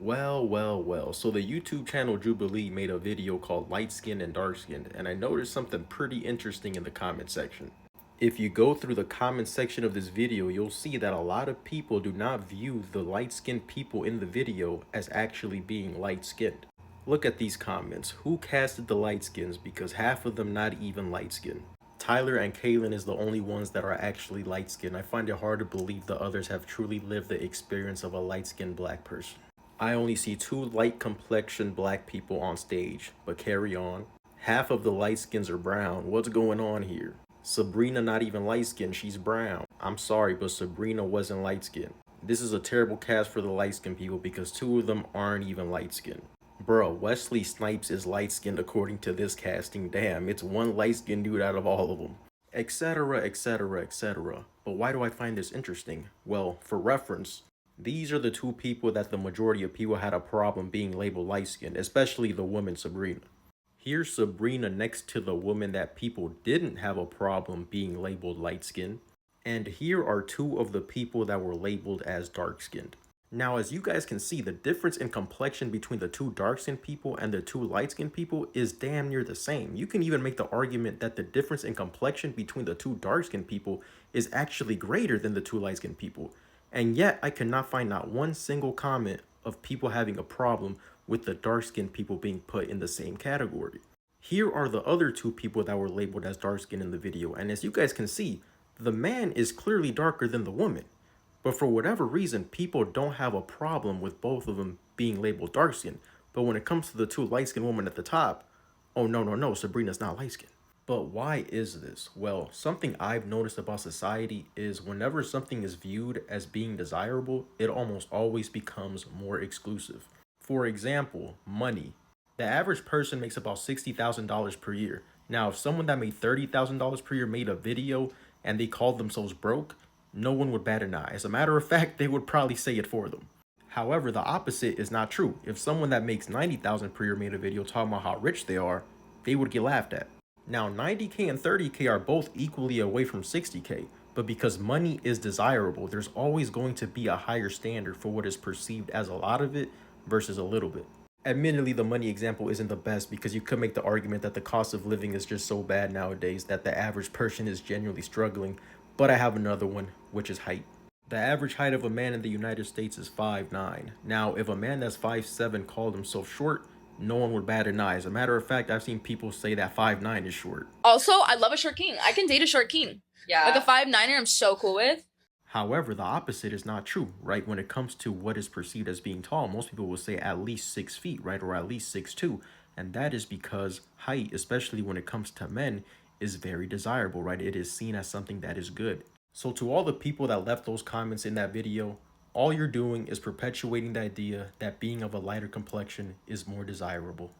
Well. So the YouTube channel Jubilee made a video called Light Skinned and Dark Skinned, and I noticed something pretty interesting in the comment section. If you go through the comment section of this video, you'll see that a lot of people do not view the light-skinned people in the video as actually being light-skinned. Look at these comments. Who casted the light skins? Because half of them not even light-skinned. Tyler and Kaylin is the only ones that are actually light-skinned. I find it hard to believe the others have truly lived the experience of a light-skinned black person. I only see 2 light-complexioned black people on stage, but carry on. Half of the light skins are brown. What's going on here? Sabrina not even light-skinned, she's brown. I'm sorry, but Sabrina wasn't light-skinned. This is a terrible cast for the light-skinned people because 2 of them aren't even light-skinned. Bruh, Wesley Snipes is light-skinned according to this casting. Damn, it's one light-skinned dude out of all of them. Etc, etc, etc. But why do I find this interesting? Well, for reference, these are the 2 people that the majority of people had a problem being labeled light-skinned, especially the woman Sabrina. Here's Sabrina next to the woman that people didn't have a problem being labeled light-skinned. And here are 2 of the people that were labeled as dark-skinned. Now, as you guys can see, the difference in complexion between the 2 dark-skinned people and the 2 light-skinned people is damn near the same. You can even make the argument that the difference in complexion between the 2 dark-skinned people is actually greater than the 2 light-skinned people. And yet, I cannot find not one single comment of people having a problem with the dark-skinned people being put in the same category. Here are the other 2 people that were labeled as dark-skinned in the video, and as you guys can see, the man is clearly darker than the woman. But for whatever reason, people don't have a problem with both of them being labeled dark-skinned. But when it comes to the 2 light-skinned women at the top, oh no, Sabrina's not light-skinned. But why is this? Well, something I've noticed about society is whenever something is viewed as being desirable, it almost always becomes more exclusive. For example, money. The average person makes about $60,000 per year. Now, if someone that made $30,000 per year made a video and they called themselves broke, no one would bat an eye. As a matter of fact, they would probably say it for them. However, the opposite is not true. If someone that makes $90,000 per year made a video talking about how rich they are, they would get laughed at. Now, 90K and 30K are both equally away from 60K, but because money is desirable, there's always going to be a higher standard for what is perceived as a lot of it versus a little bit. Admittedly, the money example isn't the best because you could make the argument that the cost of living is just so bad nowadays that the average person is genuinely struggling, but I have another one, which is height. The average height of a man in the United States is 5'9". Now, if a man that's 5'7" called himself short, no one would bat an eye. As a matter of fact, I've seen people say that 5'9" is short. Also, I love a short king. I can date a short king. Yeah. Like a 5'9"er, I'm so cool with. However, the opposite is not true, right? When it comes to what is perceived as being tall, most people will say at least 6 feet, right? Or at least 6'2". And that is because height, especially when it comes to men, is very desirable, right? It is seen as something that is good. So to all the people that left those comments in that video, all you're doing is perpetuating the idea that being of a lighter complexion is more desirable.